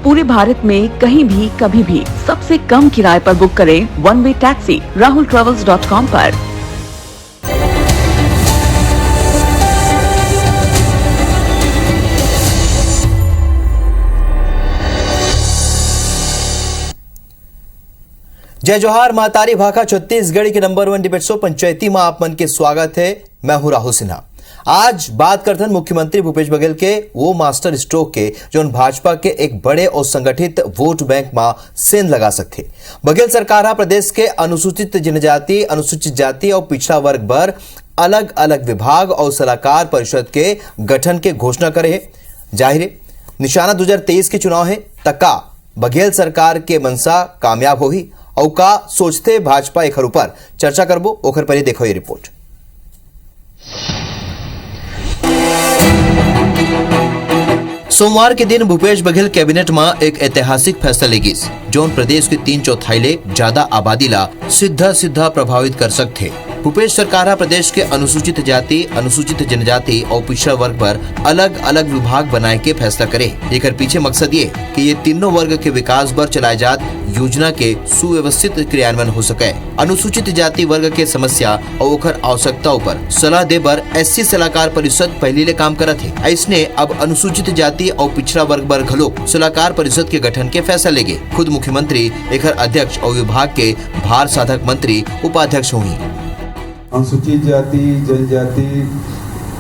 पूरे भारत में कहीं भी कभी भी सबसे कम किराए पर बुक करें वन वे टैक्सी rahultravels.com पर। जय जोहार मातारी भाखा छत्तीसगढ़ के नंबर 1 डिबेट शो पंचायती में आप मन के स्वागत है। मैं हूं राहुल सिन्हा। आज बात करते हैं मुख्यमंत्री भूपेश बघेल के वो मास्टर स्ट्रोक के जो भाजपा के एक बड़े और संगठित वोट बैंक में सेंध लगा सकते। बघेल सरकार प्रदेश के अनुसूचित जनजाति, अनुसूचित जाति और पिछड़ा वर्ग पर अलग अलग विभाग और सलाहकार परिषद के गठन के घोषणा करे है। जाहिर निशाना 2023 के चुनाव है, तका बघेल सरकार के मनसा कामयाब होगी और का सोचते भाजपा एक ऊपर चर्चा करबो। ओखर पर देखो ये रिपोर्ट। सोमवार के दिन भूपेश बघेल कैबिनेट में एक ऐतिहासिक फैसला लेगी जो प्रदेश के 3/4 ले ज्यादा आबादी ला सीधा प्रभावित कर सकते। भूपेश सरकार प्रदेश के अनुसूचित जाति, अनुसूचित जनजाति और पिछड़ा वर्ग पर अलग अलग विभाग बनाए के फैसला करे। एक पीछे मकसद ये कि ये तीनों वर्ग के विकास पर चलाए जात योजना के सुव्यवस्थित क्रियान्वयन हो सके। अनुसूचित जाति वर्ग के समस्या और ओकर आवश्यकताओं पर सलाह दे बर SC सलाहकार परिषद पहले ले काम करत है। ऐसने अब अनुसूचित जाति और पिछड़ा वर्ग पर घलो सलाहकार परिषद के गठन के फैसला लेगे। खुद मुख्यमंत्री एक अध्यक्ष और विभाग के भार साधक मंत्री उपाध्यक्ष होंगी। अनुसूचित जाति, जनजाति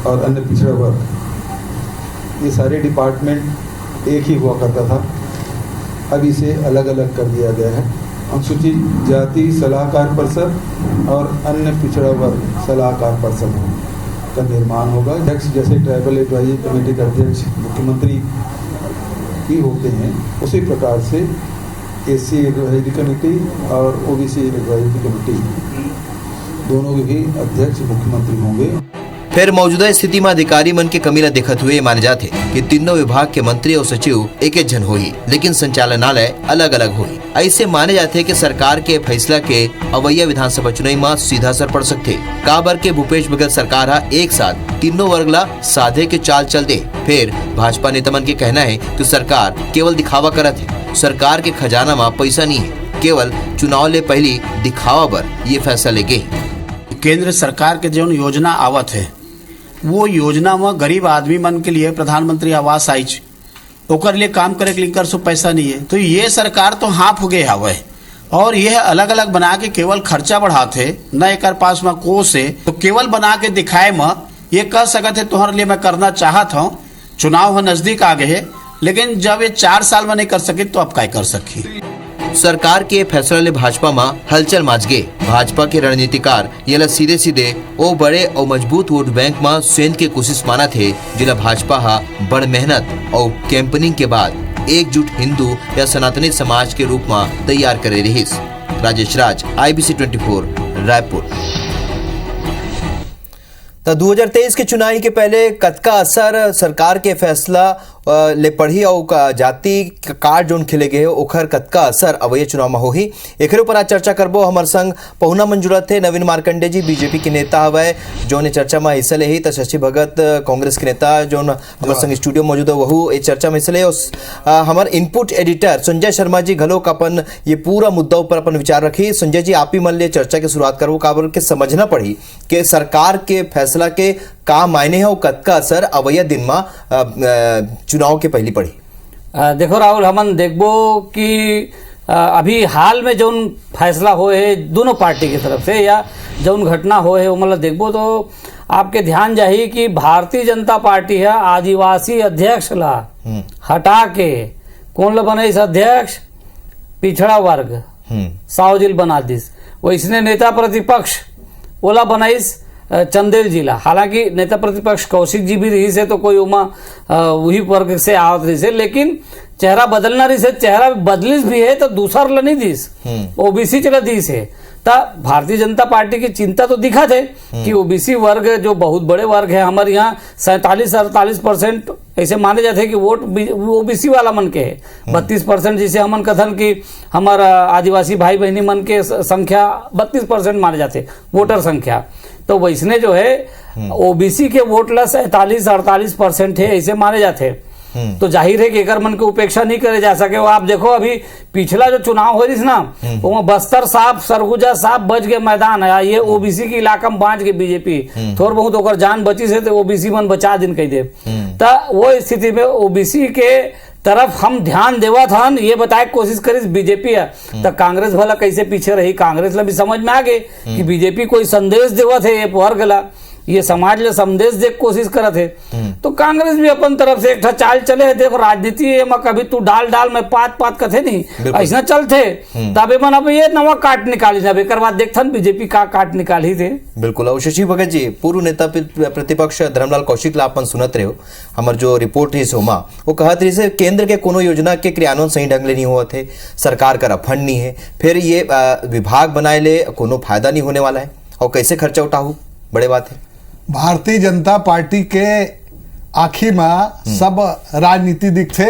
और अन्य पिछड़ा वर्ग ये सारे डिपार्टमेंट एक ही हुआ करता था, अब इसे अलग अलग कर दिया गया है। अनुसूचित जाति सलाहकार परिषद और अन्य पिछड़ा वर्ग सलाहकार परिषद का निर्माण होगा। अध्यक्ष जैसे ट्राइबल एडवाइजरी कमेटी के अध्यक्ष मुख्यमंत्री भी होते हैं, उसी प्रकार से SC एडवाइजरी कमेटी और OBC एडवाइजरी कमेटी दोनों के भी अध्यक्ष मुख्यमंत्री होंगे। फिर मौजूदा स्थिति में अधिकारी मन के कमी ला देखते हुए माने जाते कि तीनों विभाग के मंत्री और सचिव एक जन होई, लेकिन संचालनालय अलग अलग होई। ऐसे माने जाते कि सरकार के फैसला के अवैया विधानसभा चुनाव में सीधा असर पड़ सकते। काबर के भूपेश बघेल सरकार एक साथ तीनों वर्ग ला साधे के चाल चल दे। फिर भाजपा नेता मन के कहना है कि सरकार केवल दिखावा करत है, सरकार के खजाना में पैसा नहीं है, केवल चुनाव ले पहली दिखावा पर ये फैसला लेगे। केंद्र सरकार के जो योजना आवत है वो योजना में गरीब आदमी मन के लिए प्रधानमंत्री आवास आइज ओकर लिए काम करे के लिंकर सो पैसा नहीं है, तो ये सरकार तो हाफ हो गए हवे और यह अलग अलग बना के केवल खर्चा बढ़ाते न एक पास में कोष है, तो केवल बना के दिखाए में ये कह सकते है तुम्हारे लिए मैं करना चाहत हूँ, चुनाव नजदीक आ गए, लेकिन जब ये 4 साल में नहीं कर सके तो अब क्या कर सकी। सरकार के फैसला ले भाजपा में हलचल माच गए। भाजपा के रणनीतिकार ये सीधे सीधे ओ बड़े और मजबूत वोट बैंक में सेंध के कोशिश माना थे, जिला भाजपा बड़ मेहनत और कैंपेनिंग के बाद एकजुट हिंदू या सनातनी समाज के रूप में तैयार करे रहीस। राजेश राज, IBC 24 रायपुर। 2023 के चुनाव के पहले कतका असर सरकार के फैसला ले पढ़ी और जाति कार्ड जोन खिले गए ओखर कतका असर अवैया चुनाव में होही, एक ऊपर आज चर्चा करबो। हमार संग पहुना मंजुरत थे नवीन मार्कंडे जी, बीजेपी के नेता हवे जो ने चर्चा में हिस्सा ले ही, तो शशि भगत कांग्रेस के नेता जो हमार संग स्टूडियो मौजूद है वहू ये चर्चा में हिस्सा ले। हमार इनपुट एडिटर संजय शर्मा जी घलोक अपन ये पूरा मुद्दा ऊपर अपन विचार रखी। संजय जी, आप ही मन ले चर्चा की शुरुआत करबो, काबर के समझना पड़ी कि सरकार के फैसला के का मायने है और कतका असर अवैया दिन में चुनाव के पहली पड़ी। देखो राहुल, हमन देखबो कि अभी हाल में जो फैसला होए है दोनों पार्टी की तरफ से या जो घटना होए है वो मतलब देखबो तो आपके ध्यान जाही कि भारतीय जनता पार्टी है आदिवासी अध्यक्ष ला हटा के कौन ला बनाइस अध्यक्ष, पिछड़ा वर्ग सावजिल बना दिस। वैसने नेता प्रतिपक्ष ओला बनाइस चंदेल जिला। हालांकि नेता प्रतिपक्ष कौशिक जी भी रही से तो कोई उमा वही वर्ग से आवत रही से, लेकिन चेहरा बदलना रही से, चेहरा बदलिस भी है तो दूसरा ला नहीं दिस, OBC चला दिस है। भारतीय जनता पार्टी की चिंता तो दिखा थे कि OBC वर्ग जो बहुत बड़े वर्ग है हमारे यहाँ 47-48% ऐसे माने जाते हैं कि वोट OBC वाला मन के है। 32% जिसे हमन कथन की हमारा आदिवासी भाई बहनी मन के संख्या 32% माने जाते वोटर संख्या। तो वैसने जो है OBC के वोट ला 47-48% है ऐसे माने जाते। तो जाहिर है कि एकर मन के उपेक्षा नहीं करे जा सके। वो आप देखो अभी पिछला जो चुनाव हो रही ना, वो बस्तर साहब सरगुजा साहब बच के मैदान है, ये ओबीसी के इलाका में बांट के बीजेपी थोड़ बहुत ओकर जान बची से तो ओबीसी मन बचा दिन कही दे। तो वो स्थिति में ओबीसी के तरफ हम ध्यान देवत हन, ये बताए कोशिश करी बीजेपी है तो कांग्रेस भला कैसे पीछे रही। कांग्रेस ला भी समझ में आ गए कि बीजेपी कोई संदेश देवत है, ये वर्ग ला ये समाज ले संदेश दे कोशिश करत है, तो कांग्रेस भी अपन तरफ से एक चाल चले है। देखो राजनीति में कभी तू डाल डाल में पात पात कथे नहीं ऐसा चलते, तबे मन अब ये नवा काट निकाली जब एक बार देखथन बीजेपी का काट निकाली थे। बिल्कुल। और शशि भगत जी, पूर्व नेता प्रतिपक्ष धर्मलाल कौशिक ला अपन सुनत रहे हो, हमार जो रिपोर्ट रही सोमा वो कहत रही से केंद्र के कोनो योजना के क्रियान्वयन सही ढंग ले नहीं हुआ थे, सरकार का फंड नहीं है, फिर ये विभाग बनाए ले कोनो फायदा नहीं होने वाला है और कैसे खर्चा उठाऊ, बड़े बात है। भारतीय जनता पार्टी के आखिर में सब राजनीति दिखते।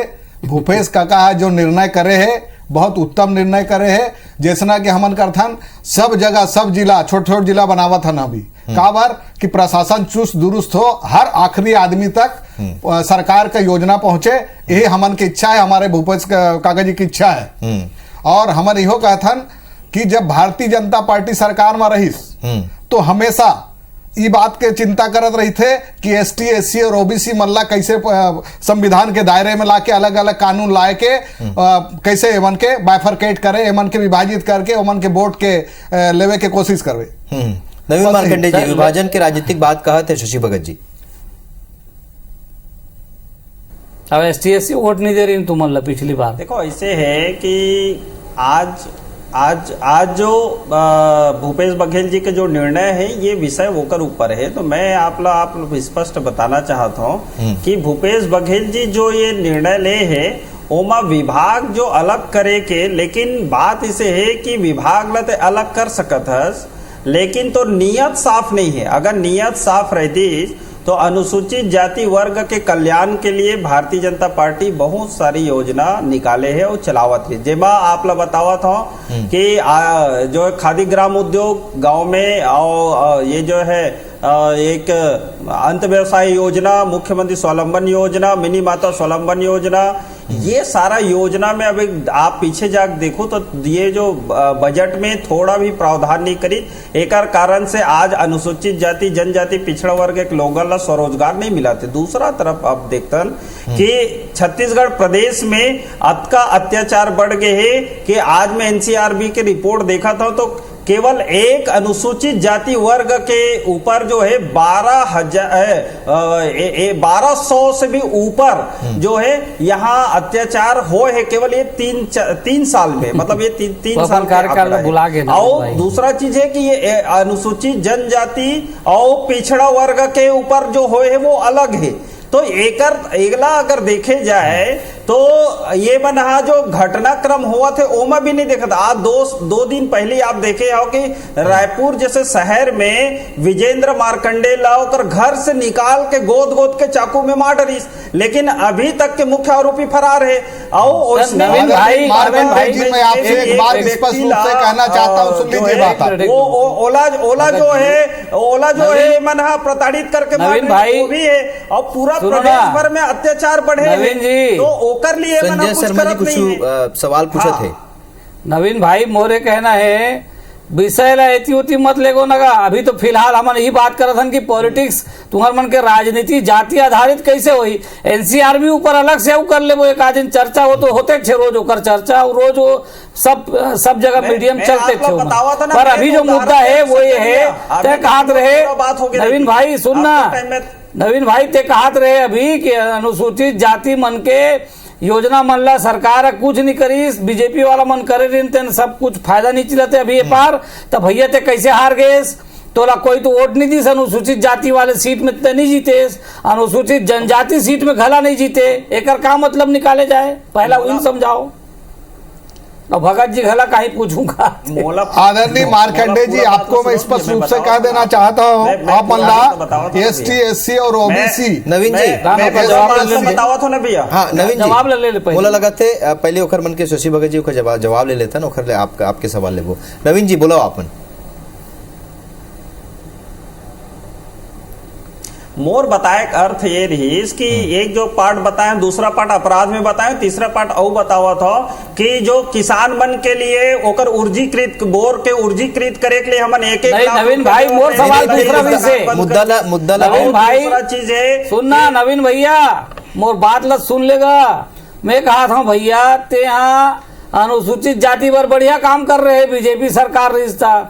भूपेश काका जो निर्णय करे है बहुत उत्तम निर्णय करे है, जैसा कि हमन करथन सब जगह सब जिला छोट छोट जिला बनावत हन अभी काबर कि प्रशासन चुस्त दुरुस्त हो, हर आखिरी आदमी तक सरकार का योजना पहुंचे, यही हमन की इच्छा है, हमारे भूपेश काका जी की इच्छा है। और हमन इहो कहथन कि जब भारतीय जनता पार्टी सरकार में रही तो हमेशा ये बात के चिंता करत रही थे कि एसटी एससी और ओबीसी मल्ला कैसे संविधान के दायरे में लाके अलग अलग कानून लाए के कैसे एमन के बाइफरकेट करे, एमन के विभाजित करके ओमन के वोट के लेवे के कोशिश करवे। नवीन मार्कंडे जी, विभाजन के राजनीतिक बात कहा थे शशि भगत जी। अब एसटी एससी वोट नहीं दे रही तुम मल्ला पिछली बार। देखो ऐसे है कि आज जो भूपेश बघेल जी के जो निर्णय है ये विषय वोकर ऊपर है, तो मैं आप स्पष्ट बताना चाहता हूँ कि भूपेश बघेल जी जो ये निर्णय ले है ओमा विभाग जो अलग करे के, लेकिन बात इसे है कि विभाग ला तो अलग कर सकत हस, लेकिन तो नियत साफ नहीं है। अगर नियत साफ रहती तो अनुसूचित जाति वर्ग के कल्याण के लिए भारतीय जनता पार्टी बहुत सारी योजना निकाले है और चलावत है। जेमा आप लोग बतावत हो कि जो खादी ग्राम उद्योग गांव में और ये जो है एक अंत व्यवसाय योजना, मुख्यमंत्री स्वावलंबन योजना, मिनी माता स्वावलंबन योजना, ये सारा योजना में अभी आप पीछे जाकर देखो तो ये जो बजट में थोड़ा भी प्रावधान नहीं करी, एक कारण से आज अनुसूचित जाति जनजाति पिछड़ा वर्ग के लोगों ला स्वरोजगार नहीं मिला थे। दूसरा तरफ आप देखतन कि छत्तीसगढ़ प्रदेश में अतका अत्याचार बढ़ गए है कि आज मैं एनसीआरबी की रिपोर्ट देखा था तो केवल एक अनुसूचित जाति वर्ग के ऊपर जो है 1200 से भी ऊपर जो है यहाँ अत्याचार हो है केवल ये तीन साल में, मतलब ये तीन साल कार्यकाल बुला के। और दूसरा चीज है कि ये अनुसूचित जनजाति और पिछड़ा वर्ग के ऊपर जो हो है वो अलग है। तो एकला अगर देखे जाए तो ये बना जो घटनाक्रम हुआ थे ओमा भी नहीं देखा था। आज दो दिन पहले आप देखे हो कि रायपुर जैसे शहर में विजेंद्र मार्कंडे लाओकर घर से निकाल के गोद के चाकू में मार डरी, लेकिन अभी तक के मुख्य आरोपी फरार है। और नवीन भाई मैं आपसे एक बात स्पष्ट रूप से कहना चाहता हूं, सुन लीजिए बात। ओला जो है मनहा प्रताड़ित करके नवीन भाई वो भी है और पूरा प्रदेश भर में अत्याचार बढ़े तो कर लिए संजय शर्मा जी कुछ सवाल पूछे थे। नवीन भाई मोरे कहना है विषय ला एती मत लेगो नगा। अभी तो फिलहाल हम यही बात करत हन कि पॉलिटिक्स तुम्हार मन के राजनीति जाति आधारित कैसे होई, एनसीआरबी ऊपर अलग से कर ले वो एक आज दिन चर्चा हो तो होते थे रोज ओकर चर्चा और रोज वो सब जगह मीडियम चलते थे। पर अभी जो मुद्दा है वो ये है तय कहात रहे नवीन भाई सुनना, नवीन भाई ते कहात रहे अभी कि अनुसूचित जाति मन के योजना मन ला सरकार कुछ नहीं करी, बीजेपी वाला मन करे दिन सब कुछ फायदा नहीं चिलते अभी ये पार, तब भैया ते कैसे हार गए तोला कोई तो वोट नहीं दी, अनुसूचित जाति वाले सीट में तो नहीं जीते, अनुसूचित जनजाति सीट में घला नहीं जीते, एक का मतलब निकाले जाए पहला उन समझाओ। और भगत जी घला कहीं पूछूंगा। आदरणीय मार्कंडे जी आपको मैं स्पष्ट रूप से कह देना चाहता हूँ, आप मल्ला एसटी एससी और ओबीसी। नवीन जी बतावा तो ना भैया। हाँ नवीन जवाब ले बोला लगा थे पहले ओखर मन के शशि भगत जी का जवाब ले लेता ना, ओखर आपके सवाल ले वो। नवीन जी बोलो आपन। मोर बताए का अर्थ ये रही कि एक जो पार्ट बताए, दूसरा पार्ट अपराध में बताए, तीसरा पार्ट और बतावा था कि जो किसान मन के लिए ओकर ऊर्जीकृत बोर के ऊर्जीकृत करे के लिए हमन एक नवीन भाई मोर सवाल दूसरा विषय मुद्दा नवीन भाई दूसरा चीज है सुनना नवीन भैया मोर बात ल सुन लेगा। मैं कहा था भैया ते यहाँ अनुसूचित जाति पर बढ़िया काम कर रहे हैं, बीजेपी सरकार रिश्ता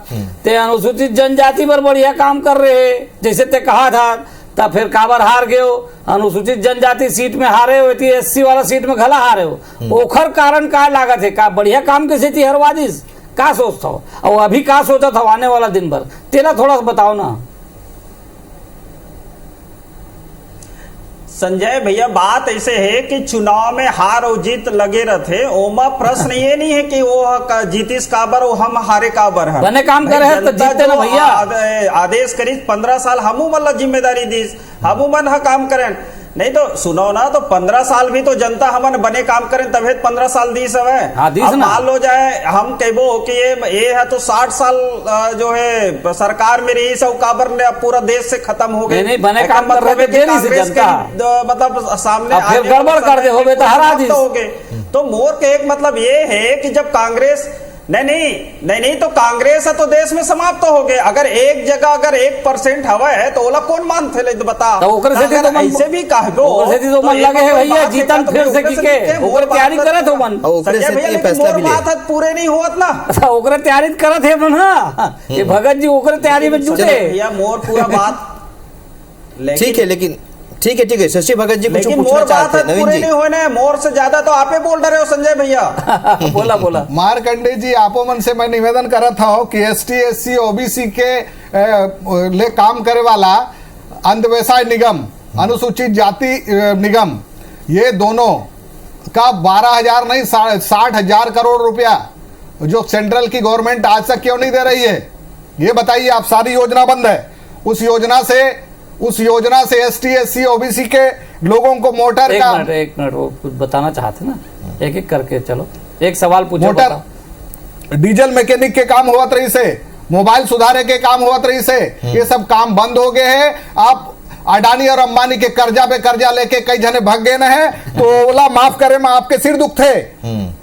ते अनुसूचित जनजाति पर बढ़िया काम कर रहे हैं, जैसे ते कहा था तब फिर काबर हार गए हो, अनुसूचित जनजाति सीट में हारे हो, एससी वाला सीट में घला हारे हो, ओखर कारण का लागत है, का बढ़िया काम कैसे थी हर वादिश का सोचता हो और अभी का सोचा था आने वाला दिन भर तेरा थोड़ा सा बताओ ना। संजय भैया बात ऐसे है कि चुनाव में हार और जीत लगे रहते, ओमा प्रश्न ये नहीं है कि वो जीतीस काबर और हम हारे काबर है, बने काम करे हैं तो जीते ना भैया। आदेश करी 15 साल हमू मतलब जिम्मेदारी दीस हमू मन हा काम करें, नहीं तो सुनो ना तो 15 साल भी तो जनता हमन बने काम करें तभी 15 साल दीस हवे। अब मान लो जाए हम कहबो कि ये है तो 60 साल जो है सरकार में रही सब काबर ने पूरा देश से खत्म हो गए, नहीं बने काम कर रहे देरी से जनता मतलब सामने फिर गड़बड़ कर दे हो गए तो हरा दी हो गए। तो मोर के एक मतलब ये है कि जब कांग्रेस नहीं तो कांग्रेस है तो देश में समाप्त हो गए। अगर एक जगह अगर 1% हवा है तो ओला कौन मान थे तो बता ऐसे भी कहबो तो मन लगे है भैया जीतन फिर से के ओकर तैयारी करे तो मन ओकरे से ये फैसला भी ले बात पूरे नहीं होत ना ओकरे तैयारी करत है मन। हां ये भगत जी ओकरे तैयारी में जुटे भैया मोर पूरा बात ठीक है लेकिन ठीक है शशि भगत जी कुछ पूछना चाहते हैं नवीन जी। नहीं होने मोर से ज्यादा तो आपे बोल रहे हो संजय भैया। बोला मारकंडे जी आपो मन से मैं निवेदन कर रहा हूँ कि एसटी एससी ओबीसी के ले काम करे वाला अंध व्यवसाय निगम अनुसूचित जाति निगम ये दोनों का 12,000 नहीं 60,000 करोड़ रुपया जो सेंट्रल की गवर्नमेंट आज तक क्यों नहीं दे रही है ये बताइए आप। सारी योजना बंद है। उस योजना से एसटी एससी ओबीसी के लोगों को मोटर का एक मिनट वो कुछ बताना चाहते ना एक एक करके चलो एक सवाल पूछो। मोटर डीजल मैकेनिक के काम हुआ रही से, मोबाइल सुधारे के काम हुआ रही से, ये सब काम बंद हो गए हैं। आप अडानी और अंबानी के कर्जा पे कर्जा लेके कई जने भाग गए न है तो ओला माफ करे में आपके सिर दुख थे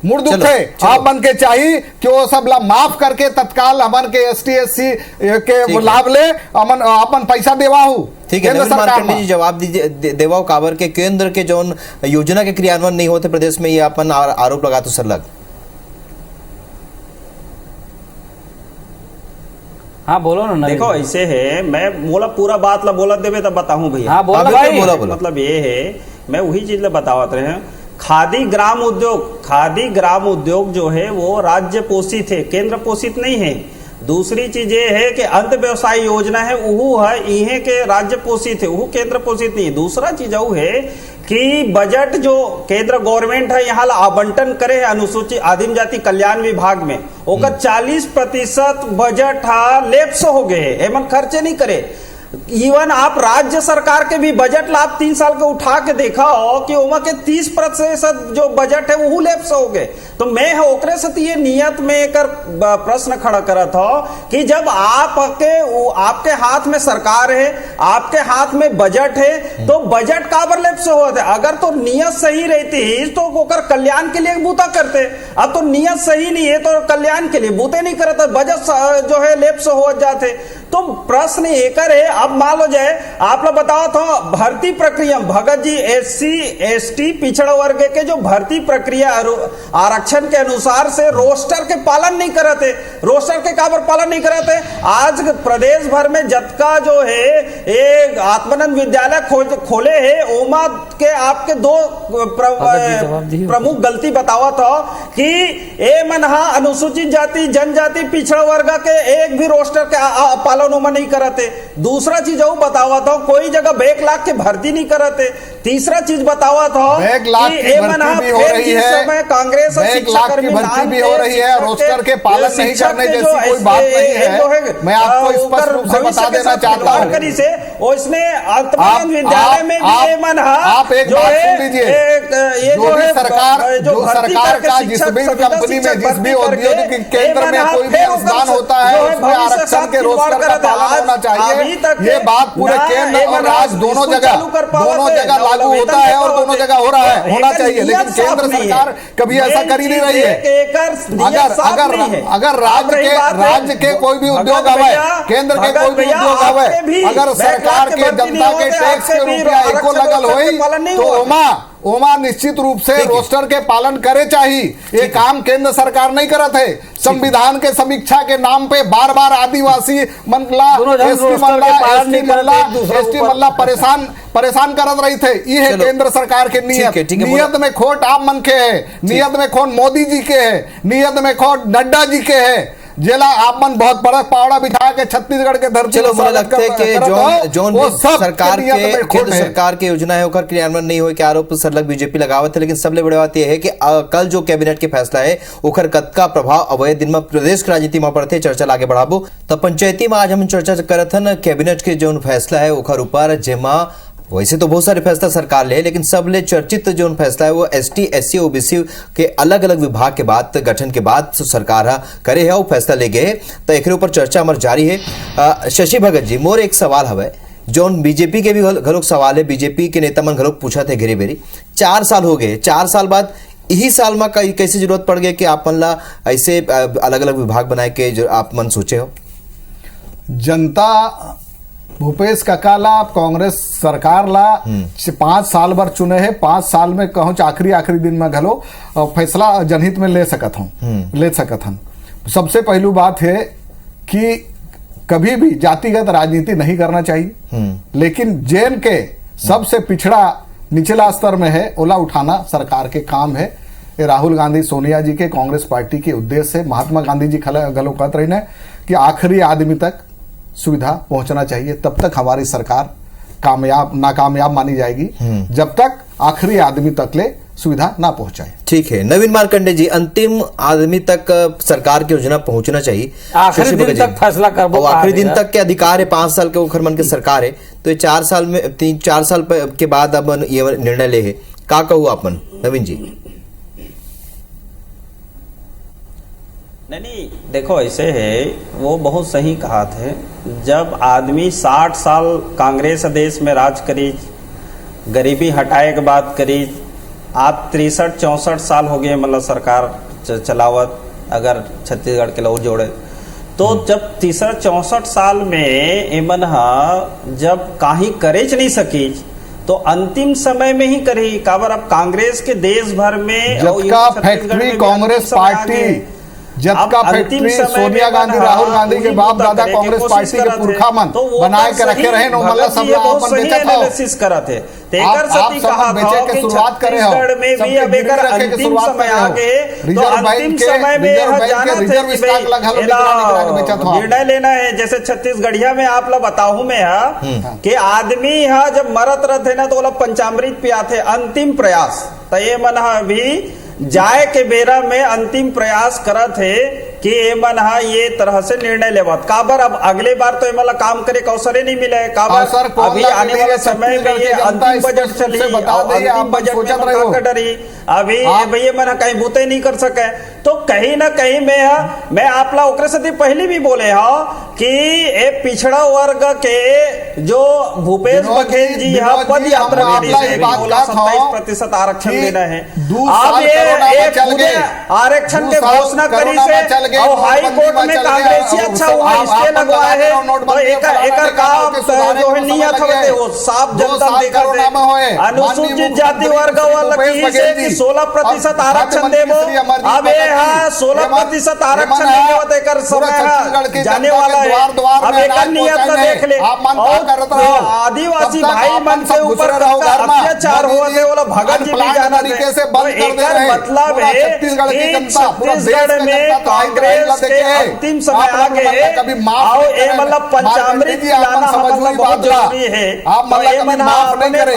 मुड़ दुख थे। आप मन के चाहिए कि वो सब ला माफ करके तत्काल हमन के एसटी एससी के लाभ ले अपन पैसा देवाहू। ठीक है मारकंडे जी जवाब दीजिए देवाओ काबर के केंद्र के जो योजना के क्रियान्वयन नहीं होते प्रदेश में ये अपन आरोप लगा तो सर लग। हाँ बोलो ना। देखो ऐसे है मैं बोला पूरा बात ला बोला देवे तब बताऊं भैया। हाँ बोला भाई बोला। मतलब ये है मैं वही चीज ला बतावत रहे हैं। खादी ग्राम उद्योग जो है वो राज्य पोषित है, केंद्र पोषित नहीं है। दूसरी चीज ये है कि अंत व्यवसाय योजना है वो है इहे के राज्य पोषित है, वो केंद्र पोषित नहीं है। दूसरा चीज वो है कि बजट जो केंद्र गवर्नमेंट है यहाँ आवंटन करे है अनुसूचित आदिम जाति कल्याण विभाग में ओकर 40% बजट लेप्स हो गए है, एमन खर्चे नहीं करे। इवन आप राज्य सरकार के भी बजट ला 3 साल के उठा के देखा हो कि उमा के 30% जो बजट है वो लेप्स हो गए। तो मैं ओकरे से ये नियत में एक प्रश्न खड़ा करा था कि जब आपके हाथ में सरकार है, आपके हाथ में बजट है तो बजट काबर लेप्स होता है। अगर तो नियत सही रहती तो ओकर कल्याण के लिए बूता करते। अब तो नियत सही नहीं है तो कल्याण के लिए बूते नहीं करते, बजट जो है लेप्स हो जाते। तो प्रश्न एक है अब मान लो जाए आप लोग बताओ तो भर्ती प्रक्रिया भगत जी एससी एसटी पिछड़ा वर्ग के जो भर्ती प्रक्रिया आरक्षण के अनुसार से रोस्टर के पालन नहीं करते, रोस्टर के काबर पालन नहीं करते। आज प्रदेश भर में जतका जो है एक आत्मानंद विद्यालय खोले है ओमा के आपके 2 प्रमुख गलती बतावा था कि ए मनहा अनुसूचित जाति जनजाति पिछड़ा वर्ग के एक भी रोस्टर के पालन नहीं करते। दूसरा चीज वो बतावा था कोई जगह 1 लाख के भर्ती नहीं करते। तीसरा चीज बतावा था 1 लाख की भर्ती भी हो रही है, कांग्रेस 1 लाख की भर्ती भी हो रही है, रोस्टर के पालन नहीं करने जैसी कोई बात नहीं है। मैं आपको स्पष्ट रूप से बता देना चाहता हूँ उसने आत्मानंद विद्यालय में भी मन आप एक बात सुन लीजिए। जो सरकार का जिस भी कंपनी में जिस भी औद्योगिक केंद्र में कोई भी अनुदान होता है उसमें आरक्षण के रोस्टर करते हैं। पालन होना अभी चाहिए। तक ये बात पूरे ना केंद्र ये और बना राज्य दोनों स्कूल जगह चालू कर पावत है, ना लागू वेतन होता है दे और पावत दोनों है। जगह हो रहा है, होना एकर चाहिए। लेकिन नियत साफ केंद्र नहीं है। सरकार कभी ऐसा मेन कर ही नहीं चीज रही है। एकर नियत साफ नहीं है। अगर अब रही बात है, राज्य के कोई भी उद्योग भगत आवे, भैया, केंद्र के भगत कोई भी भैया, उद्योग आवे, आपके भी अगर बैकलॉग सरकार के के भर्ती जनता नहीं के होते, टैक्स के आपके भी रुपया एको आरक्षण लगल व्यवस्था होई के पालन नहीं तो हुआ। ओमा निश्चित रूप से रोस्टर के पालन करे चाहिए। ये काम केंद्र सरकार नहीं करत है। संविधान के समीक्षा के नाम पे बार बार आदिवासी मनला दोनों जन एसटी रोस्टर मनला के पालन नहीं एसटी करत, मनला एक दूसरे एसटी ऊपर। मनला परेशान करत रही थे। ये है चलो। केंद्र सरकार के नियत। ठीक है, नियत में खोट आप मन के है, नियत में खोट मोदी जी के है, नियत में खोट नड्डा जी के है। जेला आप मन बहुत बड़ा पावड़ा बिठा के छत्तीसगढ़ के धरती चलो पर मुझे स्वागत लगता है कि करत हो, जोन वो भी सब सरकार नियत में के खोट केंद्र है। सरकार के योजना है ओकर क्रियान्वयन नहीं होए के आरोप सरलग बीजेपी लगावत है। लेकिन सबले बड़े बात यह है कि कल जो कैबिनेट के फैसला है ओकर कतका प्रभाव अवय दिन में प्रदेश की राजनीति में पड़ते चर्चा लागे बढ़ाबो। तब पंचायती में आज हम चर्चा करत हन कैबिनेट के जो फैसला है ओकर ऊपर, जेमा वैसे तो बहुत सारे फैसला सरकार ले, लेकिन सबले चर्चित जो फैसला है वो एसटी एससी ओबीसी के अलग अलग विभाग के बाद गठन के बाद सरकार करे है वो फैसला ले गए। तो एक ऊपर चर्चा हमार जारी है। शशि भगत जी, मोर एक सवाल हवे जौन बीजेपी के भी घलोक सवाल है, बीजेपी के नेता मन घलोक पूछा थे घेरी बेरी। 4 साल हो गए, 4 साल बाद यही साल में कैसे जरूरत पड़ गई कि आप मन ला ऐसे अलग अलग विभाग बनाए के जो आप मन सोचे हो? जनता भूपेश काका कांग्रेस सरकार ला 5 साल भर चुने है। 5 साल में कहूँ आखिरी दिन में घलो फैसला जनहित में ले सकत हूँ। सबसे पहलू बात है कि कभी भी जातिगत राजनीति नहीं करना चाहिए, लेकिन जेन के सबसे पिछड़ा निचला स्तर में है ओला उठाना सरकार के काम है। ये राहुल गांधी सोनिया जी के कांग्रेस पार्टी के उद्देश्य है। महात्मा गांधी जी गलो कहते रहे कि आखिरी आदमी तक सुविधा पहुंचना चाहिए, तब तक हमारी सरकार नाकामयाब मानी जाएगी जब तक आखिरी आदमी तक ले सुविधा ना पहुंचाए। ठीक है, नवीन मार्कंडे जी, अंतिम आदमी तक सरकार की योजना पहुंचना चाहिए, आखिरी दिन तक फैसला करबो, आखिरी दिन तक के अधिकार है। 5 साल के ओखर मन के सरकार है, तो ये 4 साल में 3-4 साल के बाद अब ये निर्णय ले है। का कहू आपन नवीन जी? नहीं, देखो ऐसे है, वो बहुत सही कहा थे। जब आदमी 60 साल कांग्रेस देश में राज करी, गरीबी हटाए के बात करी, आप 63-64 साल हो गए मतलब सरकार चलावत, अगर छत्तीसगढ़ के लोग जोड़े तो जब 63-64 साल में एमन जब काही करे नहीं सकी तो अंतिम समय में ही करी। काबर अब कांग्रेस के देश भर में जबका फैक्ट्री कांग्रेस पार्टी, जबका फैक्ट्री सोनिया गांधी राहुल गांधी के बाप दादा कांग्रेस पार्टी के पुरखा मन बनाए के रखे रहे नो मतलब सब अपन बेचत हो एनालिसिस करत है। तेकर आप सती कहा सब बेचे था के कि शुरुआत करे हो, छत्तीसगढ़ में भी अब एकर अंतिम समय आ गए तो अंतिम समय में यह जाना थे कि भाई निर्णय लेना है। जैसे छत्तीसगढ़िया में आप लोग बताऊ में है कि आदमी जब मरत रहते ना तो वो पंचामृत पियाथे अंतिम प्रयास, तो ये मन अभी जाए के बेरा में अंतिम प्रयास करत है कि एमन ये तरह से निर्णय लेवत। काबर अब अगले बार तो एमन काम करे का अवसर नहीं मिले। काबर अभी आने वाले समय में ये अंतिम बजट चली, अंतिम बजट में का डरी अभी ये मन कहीं बूते नहीं कर सके। तो कहीं ना कहीं मैं आप लोग ओकरे से पहले भी बोले कि ए पिछड़ा वर्ग के जो भूपेश बघेल जी पद यात्रा 27% आरक्षण देना है। अब ये आरक्षण के घोषणा करी से और हाई कोर्ट में कांग्रेसी अच्छा हुआ स्टे लगवाए है तो एकर काम जो है नियत होते वो साफ जनता देखत है। अनुसूचित जाति वर्ग वाला की से कि 16% आरक्षण देबो, अब ये 16% आरक्षण देबो तो एकर समय जाने वाला है। अब एकर नियत तो देख ले, और आदिवासी भाई मन के ऊपर अत्याचार हुआ थे वाला भगत जी भी जाना थे। तो एकर मतलब है कि छत्तीसगढ़ में कांग्रेस के अंतिम समय आ गए और ये मतलब पंचामृत पिलाना मतलब बहुत जरूरी है। आप मतलब माफ नहीं करे,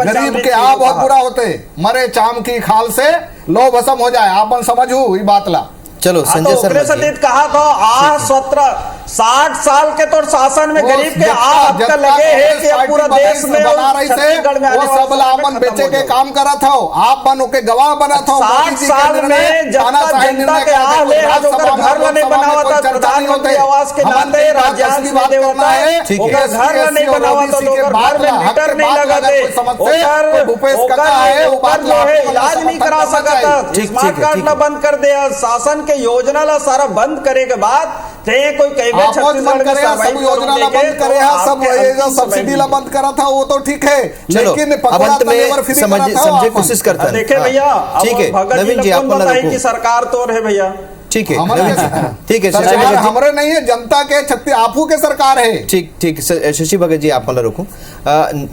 गरीब के आप बहुत बुरा होते, मरे चाम की खाल से लो भस्म हो जाए, आप समझू ये बात ला। चलो संजय सर कहा था 60 साल के तो शासन में गरीब के आपका लगे है कि अब पूरा देश में बना रही छत्तीसगढ़ में थे, वो सब लामन बेचे के काम करा था, आप बनो के गवाह बना था। 60 साल में जनता के आले घर नहीं बनावा था, प्रधानमंत्री आवास के नाते राज्यांश में देवता है, घर नहीं बनावा तो घर में मीटर नहीं लगाते, इलाज नहीं करा सका था, स्मार्ट कार्ड ला बंद कर दिया, शासन के योजना ला सारा बंद करे के बाद कोई सब योजना ला बंद करे, सब सब्सिडी ला बंद करा था, वो तो ठीक है, लेकिन अंत में समझे कोशिश करता है। देखे भैया, ठीक है नवीन जी, आप की सरकार तो है भैया, ठीक है ठीक है, हमारे नहीं है, जनता के आपू के सरकार है। ठीक शशि भगत जी, आप मतलब रोको।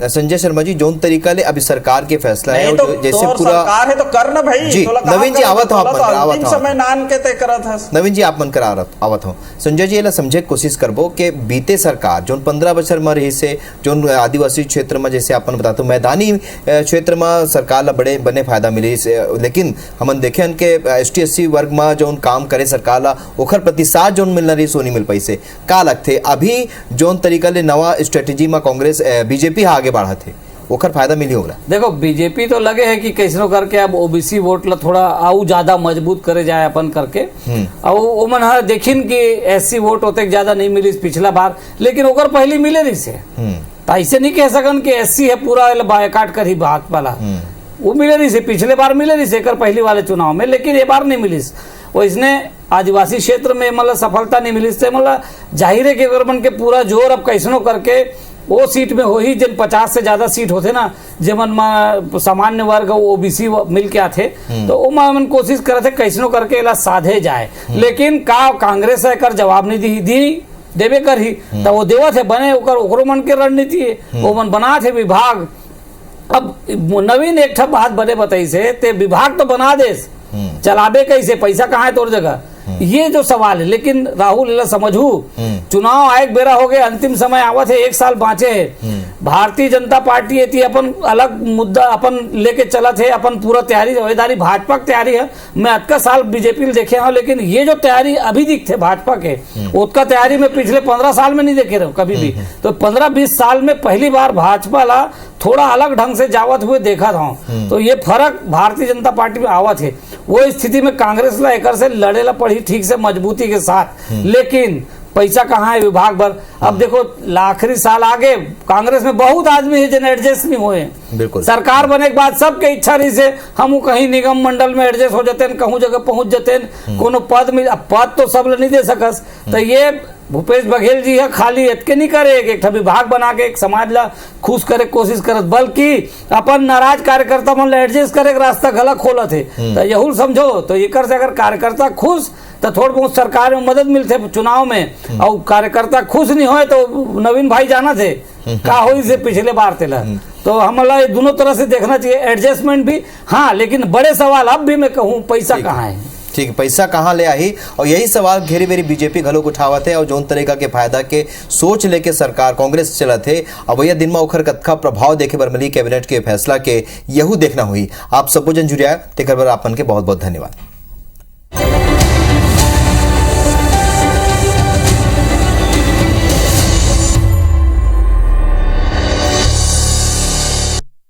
संजय शर्मा जी, जोन तरीका ले अभी सरकार के फैसला है तो जैसे पूरा सरकार है तो करना भाई जी। नवीन जी आवत हो, समय नान के तय करा था। नवीन जी, आप मन कर आवत हो। संजय जी एला समझे कोशिश करबो कि बीते सरकार जोन 15 बछर में रही से, जोन आदिवासी क्षेत्र में जैसे अपन बताते मैदानी क्षेत्र में सरकार ला बने फायदा मिली, लेकिन हमन देखे के ST SC वर्ग में जोन काम करे सरकार ला ओखर प्रतिसाद जोन मिलना रही सोनी मिल पैसे का लगते। अभी जोन तरीका ले नवा स्ट्रेटेजी में कांग्रेस बीजेपी आगे बढ़ा थे, ओखर फायदा मिली होगा। देखो बीजेपी तो लगे है कि कैसनो करके अब OBC वोट ला थोड़ा आउ ज्यादा मजबूत करे जाए अपन करके, और वो मन देखिन कि SC वोट होते ज्यादा नहीं मिली पिछला बार, लेकिन ओकर पहले मिले रही से, तो ऐसे नहीं कह सकन कि SC है पूरा बायकाट कर ही बात वाला, वो मिले रही से, पिछले बार मिले रही से पहले वाले चुनाव में, लेकिन ये बार नहीं मिली। वो इसने आदिवासी क्षेत्र में मतलब सफलता नहीं मिली, इससे मतलब जाहिर है कि गवर्नमेंट के पूरा जोर अब कैसनो करके वो सीट में हो ही, जिन 50 से ज्यादा सीट होते ना, जमन सामान्य वर्ग OBC मिल के आते, तो वो मन कोशिश करे थे कैसनो करके इला साधे जाए, लेकिन का कांग्रेस कर जवाब नहीं दी देवे कर ही, तो वो देवत है बने ओकरो मन के रणनीति है, वो मन बना थे विभाग। अब नवीन एक बात बने बताई से, ते विभाग तो बना दे, चलाबे कैसे, पैसा कहाँ है तोर जगह, ये जो सवाल है। लेकिन राहुल समझू, चुनाव आयोग बेरा हो गए, अंतिम समय आवत है, 1 साल बाँचे है, भारतीय जनता पार्टी ये अपन अलग मुद्दा अपन लेके चलत है, अपन पूरा तैयारी जिम्मेदारी भाजपा की तैयारी है। मैं अतका साल बीजेपी देखे हूँ, लेकिन ये जो तैयारी अभी दिखते भाजपा के, उसका तैयारी में पिछले 15 साल में नहीं देखे रहे कभी भी। तो 15-20 साल में पहली बार भाजपा ला थोड़ा अलग ढंग से जावत हुए देखा था, तो ये फर्क भारतीय जनता पार्टी में आवत है। वो स्थिति में कांग्रेस ला एक से लड़े ला पड़ी ठीक से मजबूती के साथ, लेकिन पैसा कहाँ है विभाग भर। अब देखो आखिरी साल आगे कांग्रेस में बहुत आदमी है जिन एडजस्ट नहीं हुए, सरकार बने के बाद सबके इच्छा रही से हम कहीं निगम मंडल में एडजस्ट हो जाते हैं, कहूँ जगह पहुंच जाते हैं, कोनो पद में, अब पद तो सब नहीं दे सकस, तो ये भूपेश बघेल जी है खाली इतके नहीं करे एक विभाग बना के एक समाज ला खुश करे कोशिश करत, बल्कि अपन नाराज कार्यकर्ता मन एडजस्ट करे रास्ता गलत खोलत है। तो यहू समझो, तो एक से अगर कार्यकर्ता खुश तो थोड़ा बहुत सरकार में मदद मिलते चुनाव में, और कार्यकर्ता खुश नहीं होए तो नवीन भाई जाना थे का हो से पिछले बार तेला। तो हमारा दोनों तरह से देखना चाहिए, एडजस्टमेंट भी हाँ, लेकिन बड़े सवाल अब भी मैं कहूँ पैसा कहाँ है। ठीक, पैसा कहाँ ले आई, और यही सवाल घेरी बेरी बीजेपी घलोक उठावत है, और जोन तरीका के फायदा के सोच लेके सरकार कांग्रेस चलत है। अब यह दिन में ओखर कतका प्रभाव देखे बर मिली कैबिनेट के फैसला के, यहू देखना हुई। आप सबो जन जुड़िया तेकर बर आपन के बहुत बहुत धन्यवाद।